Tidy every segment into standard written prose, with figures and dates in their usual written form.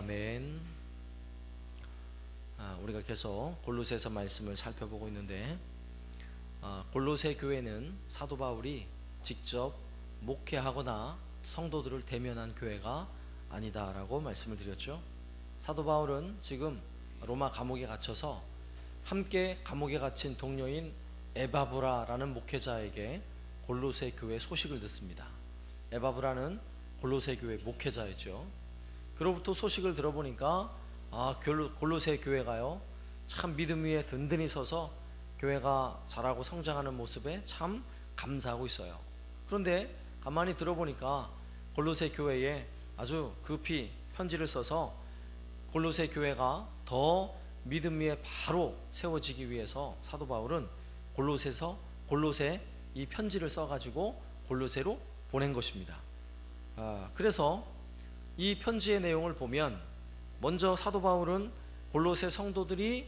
아멘. 우리가 계속 골로새서 말씀을 살펴보고 있는데, 골로새 교회는 사도 바울이 직접 목회하거나 성도들을 대면한 교회가 아니다라고 말씀을 드렸죠. 사도 바울은 지금 로마 감옥에 갇혀서 함께 감옥에 갇힌 동료인 에바브라라는 목회자에게 골로새 교회 소식을 듣습니다. 에바브라는 골로새 교회 목회자였죠. 그로부터 소식을 들어보니까 골로새 교회가요, 참 믿음 위에 든든히 서서 교회가 자라고 성장하는 모습에 참 감사하고 있어요. 그런데 가만히 들어보니까 골로새 교회에 아주 급히 편지를 써서 골로새 교회가 더 믿음 위에 바로 세워지기 위해서 사도 바울은 골로새 이 편지를 써가지고 골로새로 보낸 것입니다. 그래서 이 편지의 내용을 보면, 먼저 사도 바울은 골로새 성도들이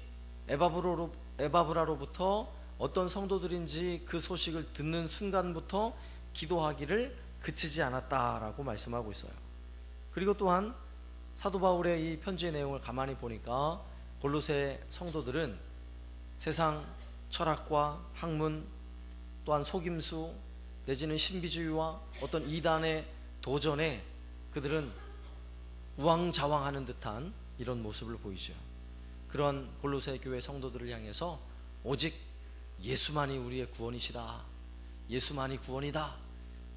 에바브라로부터 어떤 성도들인지 그 소식을 듣는 순간부터 기도하기를 그치지 않았다라고 말씀하고 있어요. 그리고 또한 사도 바울의 이 편지의 내용을 가만히 보니까 골로새 성도들은 세상 철학과 학문, 또한 속임수 내지는 신비주의와 어떤 이단의 도전에 그들은 우왕좌왕하는 듯한 이런 모습을 보이죠. 그런 골로새 교회 성도들을 향해서 오직 예수만이 우리의 구원이시다, 예수만이 구원이다,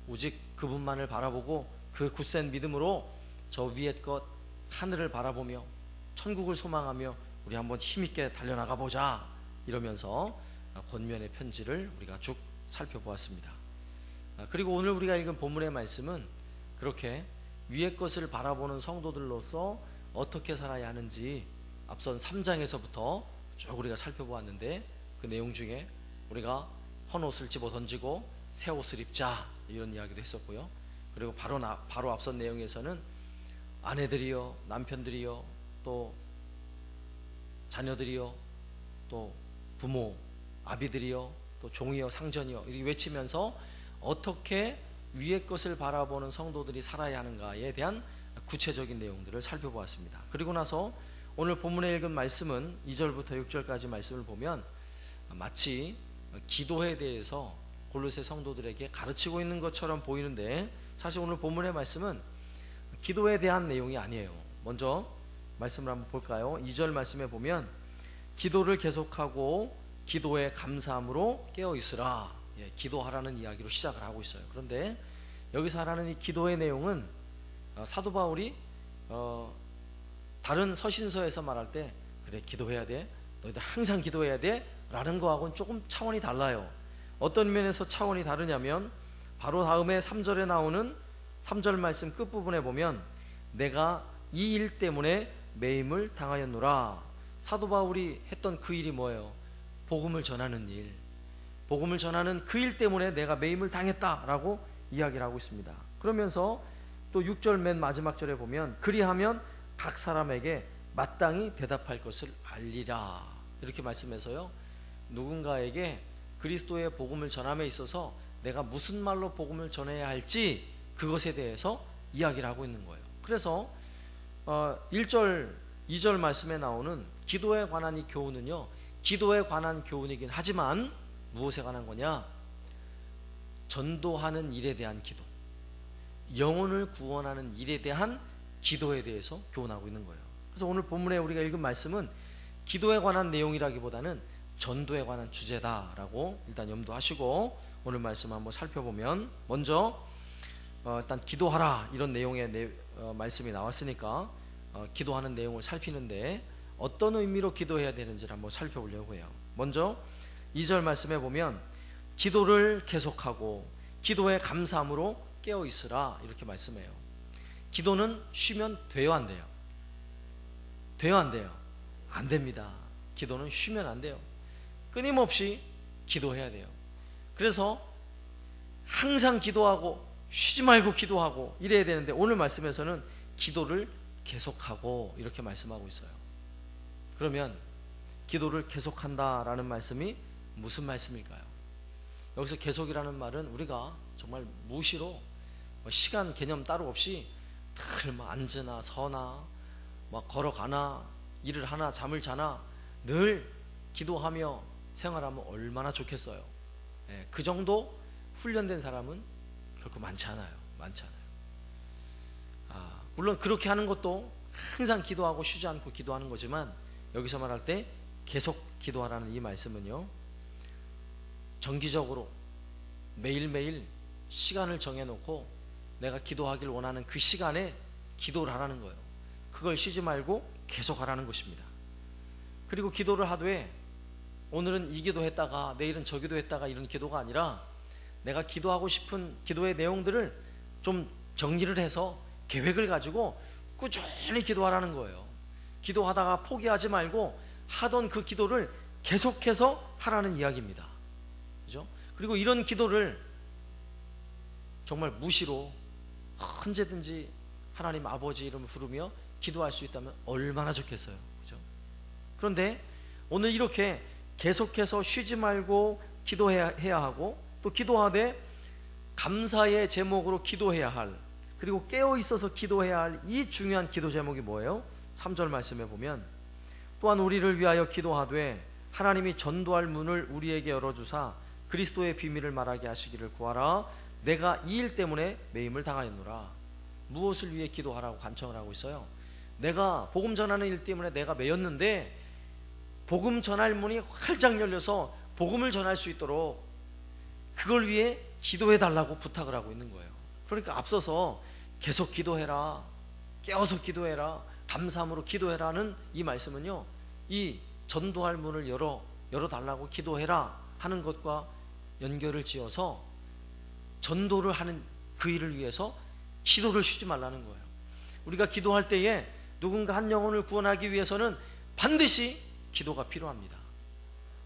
오직 그분만을 바라보고 그 굳센 믿음으로 저 위의 것 하늘을 바라보며 천국을 소망하며 우리 한번 힘있게 달려나가 보자, 이러면서 권면의 편지를 우리가 쭉 살펴보았습니다. 그리고 오늘 우리가 읽은 본문의 말씀은 그렇게 위의 것을 바라보는 성도들로서 어떻게 살아야 하는지 앞선 3장에서부터 쭉 우리가 살펴보았는데, 그 내용 중에 우리가 헌 옷을 집어 던지고 새 옷을 입자, 이런 이야기도 했었고요. 그리고 바로 앞선 내용에서는 아내들이여, 남편들이여, 또 자녀들이여, 또 부모, 아비들이여, 또 종이여, 상전이여, 이렇게 외치면서 어떻게 위의 것을 바라보는 성도들이 살아야 하는가에 대한 구체적인 내용들을 살펴보았습니다. 그리고 나서 오늘 본문에 읽은 말씀은 2절부터 6절까지 말씀을 보면 마치 기도에 대해서 골로새 성도들에게 가르치고 있는 것처럼 보이는데, 사실 오늘 본문의 말씀은 기도에 대한 내용이 아니에요. 먼저 말씀을 한번 볼까요? 2절 말씀에 보면 기도를 계속하고 기도에 감사함으로 깨어있으라, 기도하라는 이야기로 시작을 하고 있어요. 그런데 여기서 하라는 이 기도의 내용은 사도 바울이 다른 서신서에서 말할 때 그래 기도해야 돼, 너희들 항상 기도해야 돼 라는 거하고는 조금 차원이 달라요. 어떤 면에서 차원이 다르냐면, 바로 다음에 3절에 나오는 3절 말씀 끝부분에 보면 내가 이 일 때문에 매임을 당하였노라. 사도 바울이 했던 그 일이 뭐예요? 복음을 전하는 일, 복음을 전하는 그 일 때문에 내가 매임을 당했다라고 이야기를 하고 있습니다. 그러면서 또 6절 맨 마지막 절에 보면 그리하면 각 사람에게 마땅히 대답할 것을 알리라, 이렇게 말씀해서요, 누군가에게 그리스도의 복음을 전함에 있어서 내가 무슨 말로 복음을 전해야 할지 그것에 대해서 이야기를 하고 있는 거예요. 그래서 1절 2절 말씀에 나오는 기도에 관한 이 교훈은요, 기도에 관한 교훈이긴 하지만 무엇에 관한 거냐? 전도하는 일에 대한 기도, 영혼을 구원하는 일에 대한 기도에 대해서 교훈하고 있는 거예요. 그래서 오늘 본문에 우리가 읽은 말씀은 기도에 관한 내용이라기보다는 전도에 관한 주제다라고 일단 염두하시고 오늘 말씀 한번 살펴보면, 먼저 일단 기도하라, 이런 내용의 말씀이 나왔으니까 기도하는 내용을 살피는데 어떤 의미로 기도해야 되는지를 한번 살펴보려고 해요. 먼저 2절 말씀에 보면 기도를 계속하고 기도에 감사함으로 깨어있으라, 이렇게 말씀해요. 기도는 쉬면 돼요, 안 돼요? 돼요, 안 돼요? 안 됩니다. 기도는 쉬면 안 돼요. 끊임없이 기도해야 돼요. 그래서 항상 기도하고 쉬지 말고 기도하고 이래야 되는데, 오늘 말씀에서는 기도를 계속하고 이렇게 말씀하고 있어요. 그러면 기도를 계속한다라는 말씀이 무슨 말씀일까요? 여기서 계속이라는 말은 우리가 정말 무시로 시간 개념 따로 없이 늘 앉으나 서나 막 걸어가나 일을 하나 잠을 자나 늘 기도하며 생활하면 얼마나 좋겠어요. 예, 그 정도 훈련된 사람은 결코 많지 않아요. 물론 그렇게 하는 것도 항상 기도하고 쉬지 않고 기도하는 거지만, 여기서 말할 때 계속 기도하라는 이 말씀은요, 정기적으로 매일매일 시간을 정해놓고 내가 기도하길 원하는 그 시간에 기도를 하라는 거예요. 그걸 쉬지 말고 계속 하라는 것입니다. 그리고 기도를 하되 오늘은 이 기도했다가 내일은 저 기도했다가 이런 기도가 아니라, 내가 기도하고 싶은 기도의 내용들을 좀 정리를 해서 계획을 가지고 꾸준히 기도하라는 거예요. 기도하다가 포기하지 말고 하던 그 기도를 계속해서 하라는 이야기입니다. 그죠? 그리고 이런 기도를 정말 무시로 언제든지 하나님 아버지 이름을 부르며 기도할 수 있다면 얼마나 좋겠어요. 그죠? 그런데 오늘 이렇게 계속해서 쉬지 말고 기도해야 하고, 또 기도하되 감사의 제목으로 기도해야 할, 그리고 깨어 있어서 기도해야 할 이 중요한 기도 제목이 뭐예요? 3절 말씀에 보면, 또한 우리를 위하여 기도하되 하나님이 전도할 문을 우리에게 열어주사 그리스도의 비밀을 말하게 하시기를 구하라. 내가 이 일 때문에 매임을 당하였노라. 무엇을 위해 기도하라고 간청을 하고 있어요? 내가 복음 전하는 일 때문에 내가 매였는데, 복음 전할 문이 활짝 열려서 복음을 전할 수 있도록 그걸 위해 기도해 달라고 부탁을 하고 있는 거예요. 그러니까 앞서서 계속 기도해라, 깨어서 기도해라, 감사함으로 기도해라는 이 말씀은요, 이 전도할 문을 열어달라고 기도해라 하는 것과 연결을 지어서 전도를 하는 그 일을 위해서 기도를 쉬지 말라는 거예요. 우리가 기도할 때에 누군가 한 영혼을 구원하기 위해서는 반드시 기도가 필요합니다.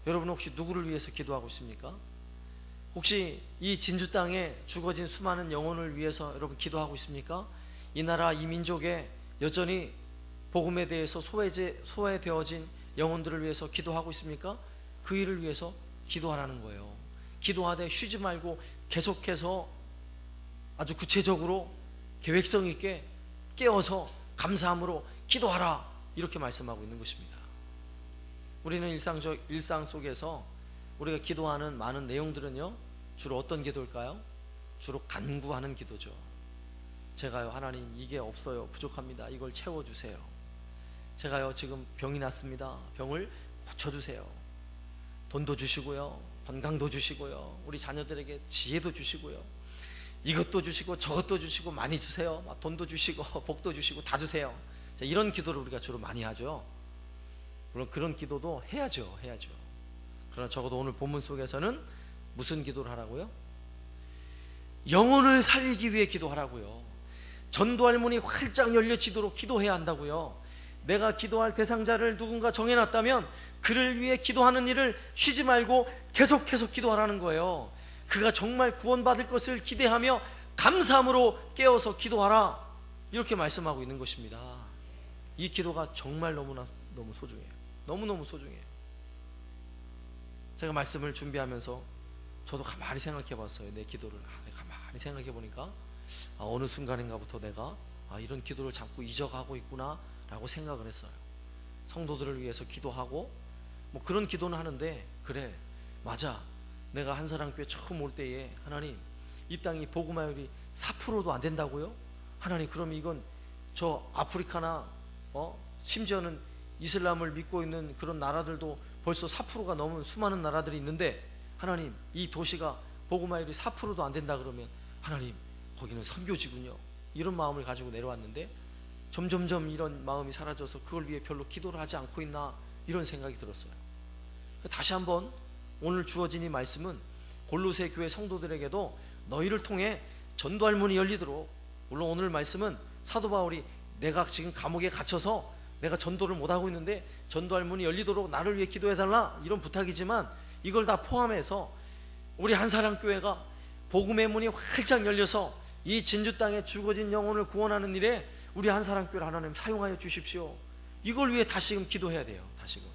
여러분 혹시 누구를 위해서 기도하고 있습니까? 혹시 이 진주 땅에 죽어진 수많은 영혼을 위해서 여러분 기도하고 있습니까? 이 나라 이 민족에 여전히 복음에 대해서 소외되어진 영혼들을 위해서 기도하고 있습니까? 그 일을 위해서 기도하라는 거예요. 기도하되 쉬지 말고 계속해서 아주 구체적으로 계획성 있게 깨어서 감사함으로 기도하라, 이렇게 말씀하고 있는 것입니다. 우리는 일상 속에서 우리가 기도하는 많은 내용들은요, 주로 어떤 기도일까요? 주로 간구하는 기도죠. 제가요, 하나님 이게 없어요, 부족합니다, 이걸 채워주세요. 제가요 지금 병이 났습니다, 병을 고쳐주세요. 돈도 주시고요, 건강도 주시고요, 우리 자녀들에게 지혜도 주시고요, 이것도 주시고 저것도 주시고 많이 주세요. 돈도 주시고 복도 주시고 다 주세요. 이런 기도를 우리가 주로 많이 하죠. 물론 그런 기도도 해야죠. 그러나 적어도 오늘 본문 속에서는 무슨 기도를 하라고요? 영혼을 살리기 위해 기도하라고요. 전도할 문이 활짝 열려지도록 기도해야 한다고요. 내가 기도할 대상자를 누군가 정해놨다면 그를 위해 기도하는 일을 쉬지 말고 계속해서 기도하라는 거예요. 그가 정말 구원받을 것을 기대하며 감사함으로 깨어서 기도하라, 이렇게 말씀하고 있는 것입니다. 이 기도가 정말 너무 소중해요. 너무너무 소중해요. 제가 말씀을 준비하면서 저도 가만히 생각해 봤어요. 내 기도를 가만히 생각해 보니까 어느 순간인가부터 내가 이런 기도를 자꾸 잊어가고 있구나 라고 생각을 했어요. 성도들을 위해서 기도하고 뭐 그런 기도는 하는데, 그래 맞아, 내가 한사랑교회 처음 올 때에 하나님 이 땅이 복음화율이 4%도 안 된다고요? 하나님 그럼 이건 저 아프리카나 심지어는 이슬람을 믿고 있는 그런 나라들도 벌써 4%가 넘은 수많은 나라들이 있는데, 하나님 이 도시가 복음화율이 4%도 안 된다 그러면 하나님 거기는 선교지군요, 이런 마음을 가지고 내려왔는데 점점점 이런 마음이 사라져서 그걸 위해 별로 기도를 하지 않고 있나, 이런 생각이 들었어요. 다시 한번 오늘 주어진 이 말씀은 골로새 교회 성도들에게도 너희를 통해 전도할 문이 열리도록, 물론 오늘 말씀은 사도 바울이 내가 지금 감옥에 갇혀서 내가 전도를 못하고 있는데 전도할 문이 열리도록 나를 위해 기도해달라, 이런 부탁이지만 이걸 다 포함해서 우리 한사랑교회가 복음의 문이 활짝 열려서 이 진주 땅에 죽어진 영혼을 구원하는 일에 우리 한사랑교회를 하나님 사용하여 주십시오, 이걸 위해 다시금 기도해야 돼요. 다시금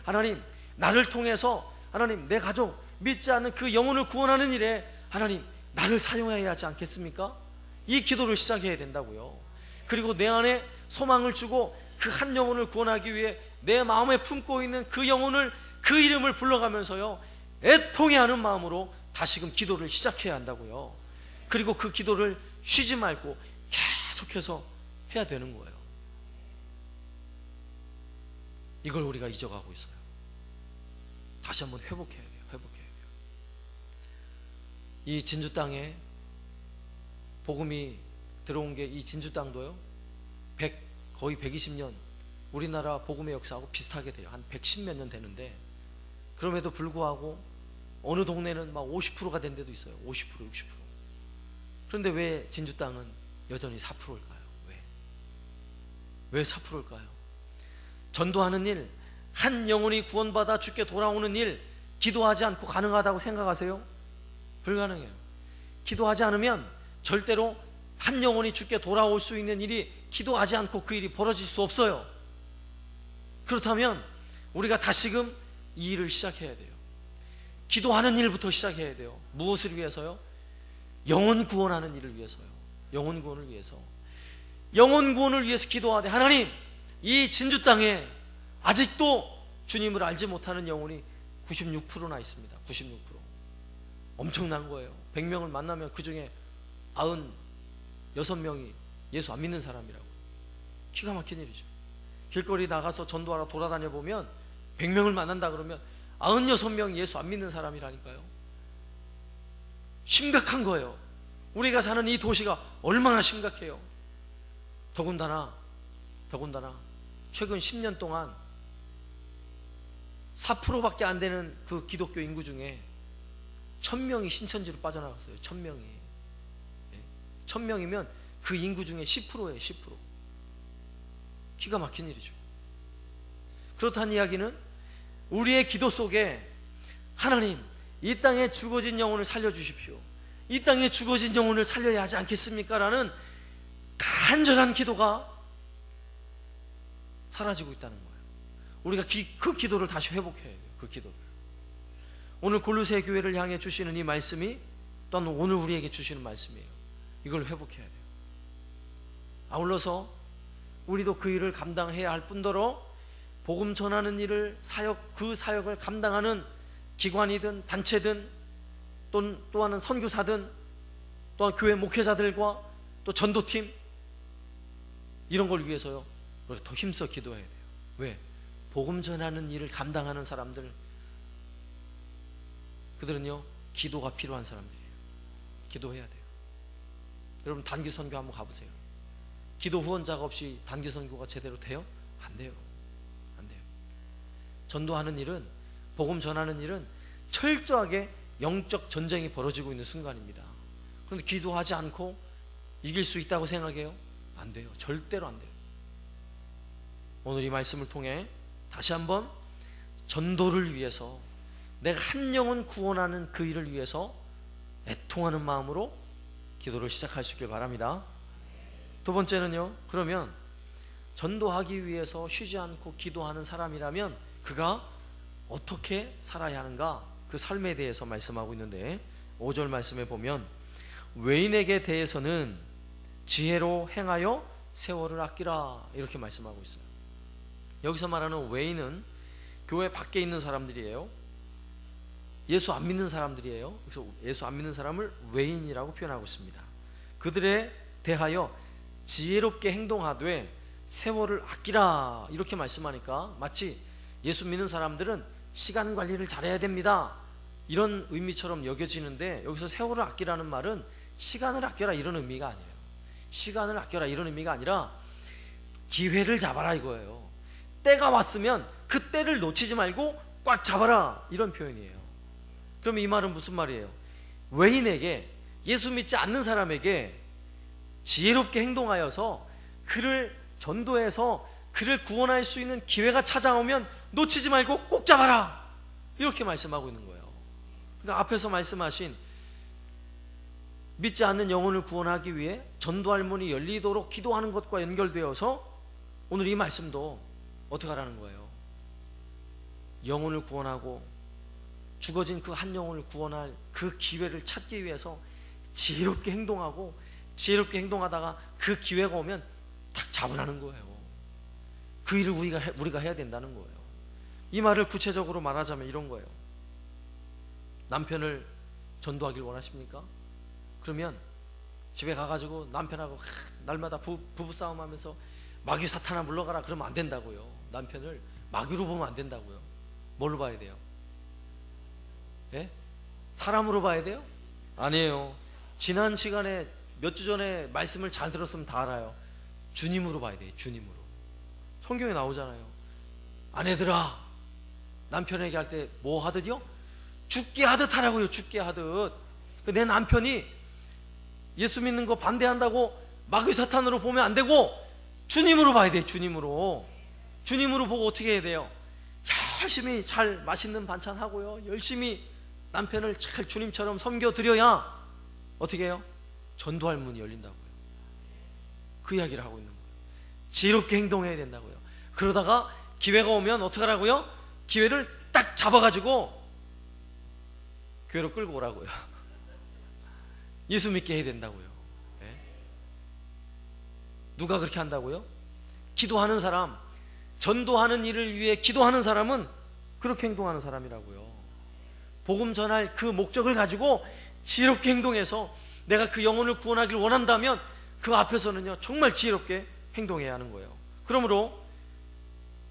하나님 나를 통해서 하나님 내 가족 믿지 않는 그 영혼을 구원하는 일에 하나님 나를 사용해야 하지 않겠습니까? 이 기도를 시작해야 된다고요. 그리고 내 안에 소망을 주고 그 그 한 영혼을 구원하기 위해 내 마음에 품고 있는 그 영혼을, 그 이름을 불러가면서요, 애통해하는 마음으로 다시금 기도를 시작해야 한다고요. 그리고 그 기도를 쉬지 말고 계속해서 해야 되는 거예요. 이걸 우리가 잊어가고 있어요. 다시 한번 회복해야 돼요. 회복해야 돼요. 이 진주 땅에 복음이 들어온 게, 이 진주 땅도요, 거의 120년, 우리나라 복음의 역사하고 비슷하게 돼요. 한 110몇 년 되는데, 그럼에도 불구하고 어느 동네는 막 50%가 된 데도 있어요. 50%, 60%. 그런데 왜 진주 땅은 여전히 4%일까요? 왜 4%일까요? 전도하는 일, 한 영혼이 구원받아 주께 돌아오는 일, 기도하지 않고 가능하다고 생각하세요? 불가능해요. 기도하지 않으면 절대로 한 영혼이 주께 돌아올 수 있는 일이, 기도하지 않고 그 일이 벌어질 수 없어요. 그렇다면 우리가 다시금 이 일을 시작해야 돼요. 기도하는 일부터 시작해야 돼요. 무엇을 위해서요? 영혼 구원하는 일을 위해서요. 영혼 구원을 위해서. 영혼 구원을 위해서 기도하되, 하나님, 이 진주 땅에 아직도 주님을 알지 못하는 영혼이 96%나 있습니다. 96%. 엄청난 거예요. 100명을 만나면 그 중에 96명이 예수 안 믿는 사람이라고. 기가 막힌 일이죠. 길거리 나가서 전도하러 돌아다녀 보면 100명을 만난다 그러면 96명이 예수 안 믿는 사람이라니까요. 심각한 거예요. 우리가 사는 이 도시가 얼마나 심각해요. 더군다나 최근 10년 동안 4%밖에 안 되는 그 기독교 인구 중에 1000명이 신천지로 빠져나갔어요. 1000명이. 1000명이면 그 인구 중에 10%예요. 10%. 기가 막힌 일이죠. 그렇다는 이야기는 우리의 기도 속에, 하나님, 이 땅에 죽어진 영혼을 살려주십시오, 이 땅에 죽어진 영혼을 살려야 하지 않겠습니까? 라는 간절한 기도가 사라지고 있다는 거예요. 우리가 그 기도를 다시 회복해야 돼요. 그 기도를. 오늘 골로새 교회를 향해 주시는 이 말씀이 또한 오늘 우리에게 주시는 말씀이에요. 이걸 회복해야 돼요. 아울러서 우리도 그 일을 감당해야 할 뿐더러 복음 전하는 일을, 그 사역을 감당하는 기관이든 단체든 또는 선교사든 또한 교회 목회자들과 또 전도팀, 이런 걸 위해서요, 우리가 더 힘써 기도해야 돼요. 왜? 복음 전하는 일을 감당하는 사람들, 그들은요, 기도가 필요한 사람들이에요. 기도해야 돼요. 여러분, 단기 선교 한번 가보세요. 기도 후원자가 없이 단기 선교가 제대로 돼요? 안 돼요. 안 돼요. 전도하는 일은, 복음 전하는 일은 철저하게 영적 전쟁이 벌어지고 있는 순간입니다. 그런데 기도하지 않고 이길 수 있다고 생각해요? 안 돼요. 절대로 안 돼요. 오늘 이 말씀을 통해 다시 한번 전도를 위해서, 내가 한 영혼 구원하는 그 일을 위해서 애통하는 마음으로 기도를 시작하시길 바랍니다. 두 번째는요, 그러면 전도하기 위해서 쉬지 않고 기도하는 사람이라면 그가 어떻게 살아야 하는가, 그 삶에 대해서 말씀하고 있는데, 5절 말씀에 보면 외인에게 대해서는 지혜로 행하여 세월을 아끼라, 이렇게 말씀하고 있어요. 여기서 말하는 외인은 교회 밖에 있는 사람들이에요. 예수 안 믿는 사람들이에요. 그래서 예수 안 믿는 사람을 외인이라고 표현하고 있습니다. 그들에 대하여 지혜롭게 행동하되 세월을 아끼라, 이렇게 말씀하니까 마치 예수 믿는 사람들은 시간 관리를 잘해야 됩니다, 이런 의미처럼 여겨지는데, 여기서 세월을 아끼라는 말은 시간을 아껴라 이런 의미가 아니에요. 시간을 아껴라 이런 의미가 아니라 기회를 잡아라 이거예요. 때가 왔으면 그 때를 놓치지 말고 꽉 잡아라, 이런 표현이에요. 그럼 이 말은 무슨 말이에요? 외인에게, 예수 믿지 않는 사람에게 지혜롭게 행동하여서 그를 전도해서 그를 구원할 수 있는 기회가 찾아오면 놓치지 말고 꼭 잡아라, 이렇게 말씀하고 있는 거예요. 그러니까 앞에서 말씀하신 믿지 않는 영혼을 구원하기 위해 전도할 문이 열리도록 기도하는 것과 연결되어서 오늘 이 말씀도 어떻게 하라는 거예요? 영혼을 구원하고 죽어진 그 한 영혼을 구원할 그 기회를 찾기 위해서 지혜롭게 행동하고, 지혜롭게 행동하다가 그 기회가 오면 딱 잡으라는 거예요. 그 일을 우리가 해야 된다는 거예요. 이 말을 구체적으로 말하자면 이런 거예요. 남편을 전도하길 원하십니까? 그러면 집에 가가지고 남편하고 날마다 부부싸움 하면서 마귀 사탄아 물러가라 그러면 안 된다고요. 남편을 마귀로 보면 안 된다고요. 뭘로 봐야 돼요? 예? 사람으로 봐야 돼요? 아니에요. 지난 시간에 몇 주 전에 말씀을 잘 들었으면 다 알아요. 주님으로 봐야 돼요. 주님으로. 성경에 나오잖아요. 아내들아, 남편에게 할 때 뭐 하듯요? 죽게 하듯 하라고요. 죽게 하듯. 내 남편이 예수 믿는 거 반대한다고 마귀 사탄으로 보면 안 되고 주님으로 봐야 돼요. 주님으로. 주님으로 보고 어떻게 해야 돼요? 열심히 잘 맛있는 반찬 하고요, 열심히 남편을 잘 주님처럼 섬겨드려야 어떻게 해요? 전도할 문이 열린다고요. 그 이야기를 하고 있는 거예요. 지혜롭게 행동해야 된다고요. 그러다가 기회가 오면 어떻게 하라고요? 기회를 딱 잡아가지고 교회로 끌고 오라고요. 예수 믿게 해야 된다고요. 네? 누가 그렇게 한다고요? 기도하는 사람, 전도하는 일을 위해 기도하는 사람은 그렇게 행동하는 사람이라고요. 복음 전할 그 목적을 가지고 지혜롭게 행동해서 내가 그 영혼을 구원하기를 원한다면 그 앞에서는요 정말 지혜롭게 행동해야 하는 거예요. 그러므로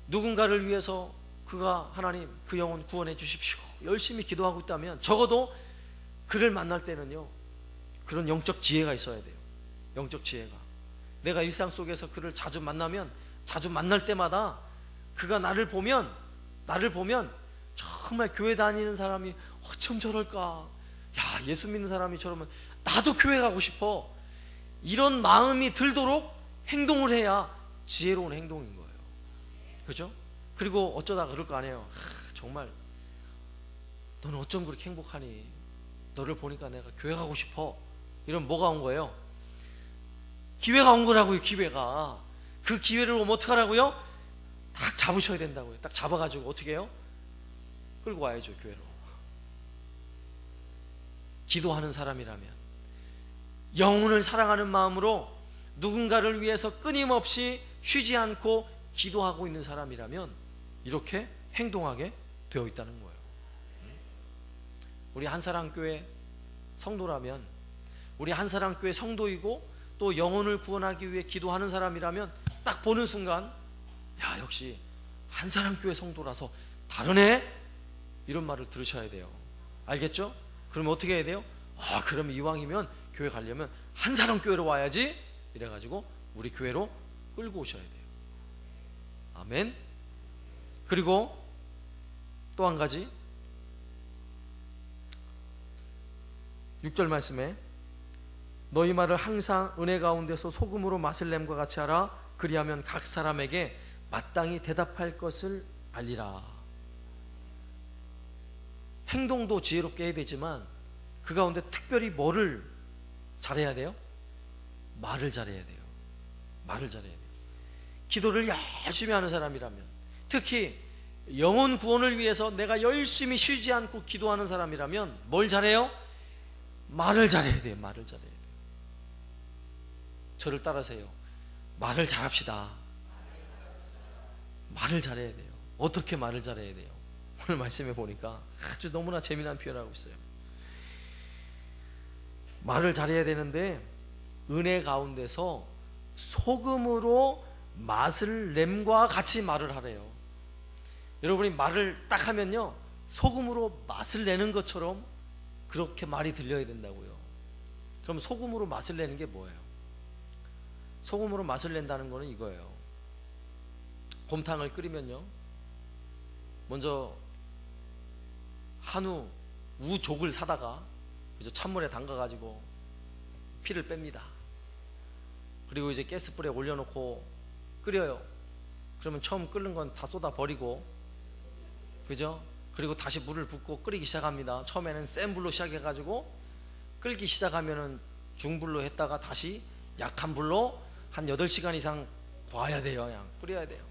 누군가를 위해서 그가 하나님 그 영혼 구원해 주십시오 열심히 기도하고 있다면 적어도 그를 만날 때는요 그런 영적 지혜가 있어야 돼요. 영적 지혜가. 내가 일상 속에서 그를 자주 만나면 자주 만날 때마다 그가 나를 보면 정말 교회 다니는 사람이 어쩜 저럴까, 야 예수 믿는 사람이 저러면 나도 교회 가고 싶어, 이런 마음이 들도록 행동을 해야 지혜로운 행동인 거예요. 그죠? 그리고 어쩌다 그럴 거 아니에요. 정말 너는 어쩜 그렇게 행복하니, 너를 보니까 내가 교회 가고 싶어. 이러면 뭐가 온 거예요? 기회가 온 거라고요. 기회가. 그 기회를 오면 어떻게 하라고요? 딱 잡으셔야 된다고요. 딱 잡아가지고 어떻게 해요? 끌고 와야죠. 교회로. 기도하는 사람이라면, 영혼을 사랑하는 마음으로 누군가를 위해서 끊임없이 쉬지 않고 기도하고 있는 사람이라면 이렇게 행동하게 되어 있다는 거예요. 우리 한사랑교회 성도라면, 우리 한사랑교회 성도이고 또 영혼을 구원하기 위해 기도하는 사람이라면 딱 보는 순간, 야 역시 한사랑교회 성도라서 다르네, 이런 말을 들으셔야 돼요. 알겠죠? 그러면 어떻게 해야 돼요? 아 그럼 이왕이면 교회 가려면 한사랑교회로 와야지, 이래가지고 우리 교회로 끌고 오셔야 돼요. 아멘. 그리고 또 한 가지, 6절 말씀에 너희 말을 항상 은혜 가운데서 소금으로 맛을 냄과 같이 하라. 그리하면 각 사람에게 마땅히 대답할 것을 알리라. 행동도 지혜롭게 해야 되지만 그 가운데 특별히 뭐를 잘해야 돼요? 말을 잘해야 돼요. 말을 잘해야 돼요. 기도를 열심히 하는 사람이라면, 특히 영혼 구원을 위해서 내가 열심히 쉬지 않고 기도하는 사람이라면 뭘 잘해요? 말을 잘해야 돼요. 말을 잘해야 돼요. 저를 따라세요. 말을 잘합시다. 말을 잘해야 돼요. 어떻게 말을 잘해야 돼요? 오늘 말씀해 보니까 아주 너무나 재미난 표현을 하고 있어요. 말을 잘해야 되는데 은혜 가운데서 소금으로 맛을 냄과 같이 말을 하래요. 여러분이 말을 딱 하면요 소금으로 맛을 내는 것처럼 그렇게 말이 들려야 된다고요. 그럼 소금으로 맛을 내는 게 뭐예요? 소금으로 맛을 낸다는 거는 이거예요. 곰탕을 끓이면요 먼저 한우 우족을 사다가 찬물에 담가가지고 피를 뺍니다. 그리고 이제 가스불에 올려놓고 끓여요. 그러면 처음 끓는 건 다 쏟아 버리고, 그죠? 그리고 다시 물을 붓고 끓이기 시작합니다. 처음에는 센 불로 시작해가지고 끓기 시작하면은 중불로 했다가 다시 약한 불로 한 8시간 이상 구워야 돼요. 그냥 끓여야 돼요.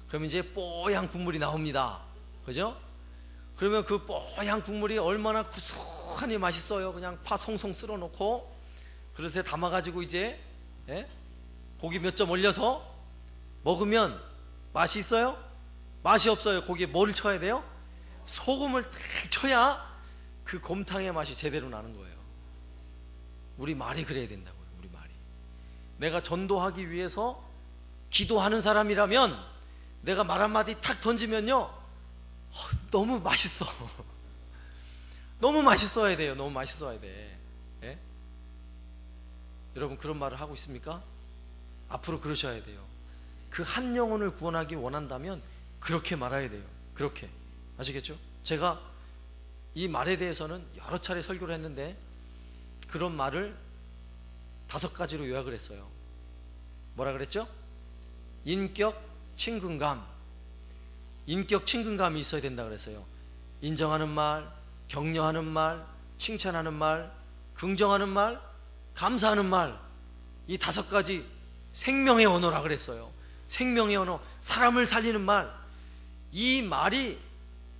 그러면 이제 뽀얀 국물이 나옵니다. 그죠? 그러면 그 뽀얀 국물이 얼마나 구수하니 맛있어요. 그냥 파 송송 쓸어 놓고 그릇에 담아가지고 이제 고기 몇 점 올려서 먹으면 맛이 있어요? 맛이 없어요. 거기에 뭐를 쳐야 돼요? 소금을 딱 쳐야 그 곰탕의 맛이 제대로 나는 거예요. 우리 말이 그래야 된다고요. 우리 말이. 내가 전도하기 위해서 기도하는 사람이라면 내가 말 한마디 탁 던지면요, 너무 맛있어. 너무 맛있어야 돼요. 너무 맛있어야 돼. 예? 여러분 그런 말을 하고 있습니까? 앞으로 그러셔야 돼요. 그 한 영혼을 구원하기 원한다면 그렇게 말해야 돼요. 그렇게. 아시겠죠? 제가 이 말에 대해서는 여러 차례 설교를 했는데 그런 말을 5가지로 요약을 했어요. 뭐라 그랬죠? 인격 친근감. 인격 친근감이 있어야 된다 그랬어요. 인정하는 말, 격려하는 말, 칭찬하는 말, 긍정하는 말, 감사하는 말. 이 5가지 생명의 언어라 그랬어요. 생명의 언어, 사람을 살리는 말. 이 말이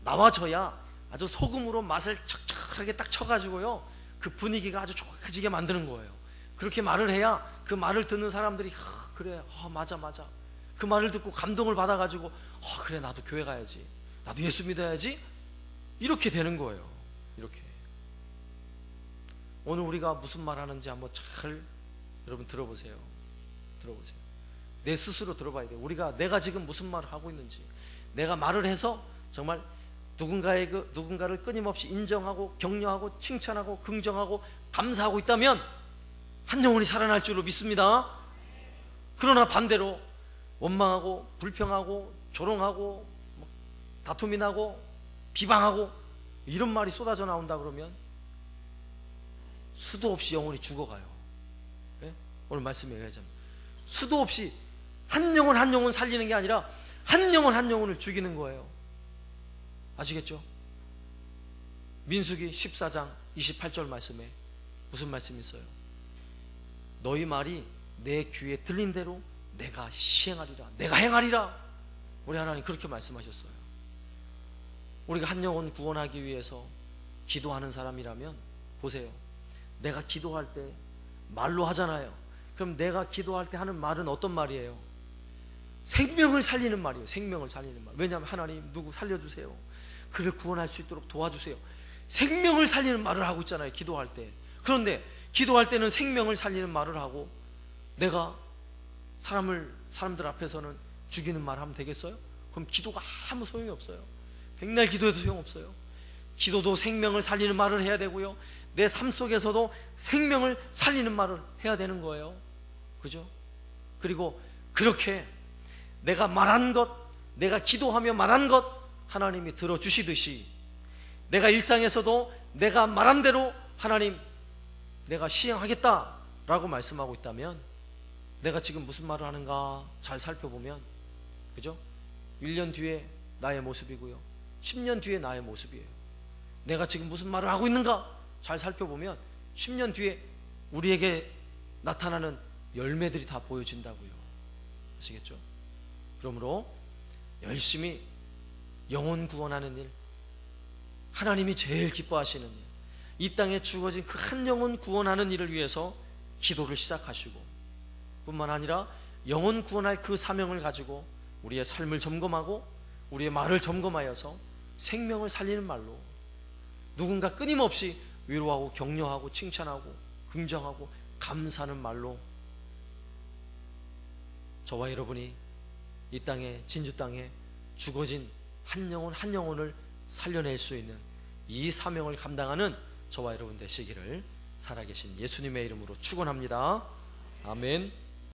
나와져야 아주 소금으로 맛을 척척하게 딱 쳐가지고요, 그 분위기가 아주 좋아지게 만드는 거예요. 그렇게 말을 해야 그 말을 듣는 사람들이 그래, 맞아 그 말을 듣고 감동을 받아가지고 그래, 나도 교회 가야지, 나도 예수 믿어야지, 이렇게 되는 거예요. 이렇게. 오늘 우리가 무슨 말 하는지 한번 잘 여러분 들어보세요. 내 스스로 들어봐야 돼요. 내가 지금 무슨 말을 하고 있는지. 내가 말을 해서 정말 누군가를 끊임없이 인정하고 격려하고 칭찬하고 긍정하고 감사하고 있다면 한 영혼이 살아날 줄로 믿습니다. 그러나 반대로 원망하고 불평하고 조롱하고 다툼이 나고 비방하고 이런 말이 쏟아져 나온다 그러면 수도 없이 영혼이 죽어가요. 네? 오늘 말씀에 의하자면 수도 없이 한 영혼 살리는 게 아니라 한 영혼을 죽이는 거예요. 아시겠죠? 민수기 14장 28절 말씀에 무슨 말씀이 있어요? 너희 말이 내 귀에 들린 대로 내가 시행하리라, 내가 행하리라. 우리 하나님 그렇게 말씀하셨어요. 우리가 한 영혼 구원하기 위해서 기도하는 사람이라면 보세요. 내가 기도할 때 말로 하잖아요. 그럼 내가 기도할 때 하는 말은 어떤 말이에요? 생명을 살리는 말이에요. 생명을 살리는 말. 왜냐하면 하나님 누구 살려주세요, 그를 구원할 수 있도록 도와주세요. 생명을 살리는 말을 하고 있잖아요, 기도할 때. 그런데 기도할 때는 생명을 살리는 말을 하고 내가 사람들 앞에서는 죽이는 말 하면 되겠어요? 그럼 기도가 아무 소용이 없어요. 백날 기도해도 소용없어요. 기도도 생명을 살리는 말을 해야 되고요, 내 삶 속에서도 생명을 살리는 말을 해야 되는 거예요. 그죠? 그리고 그렇게 내가 말한 것, 내가 기도하며 말한 것 하나님이 들어주시듯이 내가 일상에서도 내가 말한 대로 하나님 내가 시행하겠다라고 말씀하고 있다면 내가 지금 무슨 말을 하는가 잘 살펴보면, 그죠? 1년 뒤에 나의 모습이고요, 10년 뒤에 나의 모습이에요. 내가 지금 무슨 말을 하고 있는가 잘 살펴보면 10년 뒤에 우리에게 나타나는 열매들이 다 보여진다고요. 아시겠죠? 그러므로 열심히 영혼 구원하는 일, 하나님이 제일 기뻐하시는 일, 이 땅에 주어진 그 한 영혼 구원하는 일을 위해서 기도를 시작하시고, 뿐만 아니라 영혼 구원할 그 사명을 가지고 우리의 삶을 점검하고 우리의 말을 점검하여서 생명을 살리는 말로 누군가 끊임없이 위로하고 격려하고 칭찬하고 긍정하고 감사하는 말로 저와 여러분이 이 땅에, 진주 땅에 죽어진 한 영혼을 살려낼 수 있는 이 사명을 감당하는 저와 여러분 되시기를 살아계신 예수님의 이름으로 축원합니다. 아멘.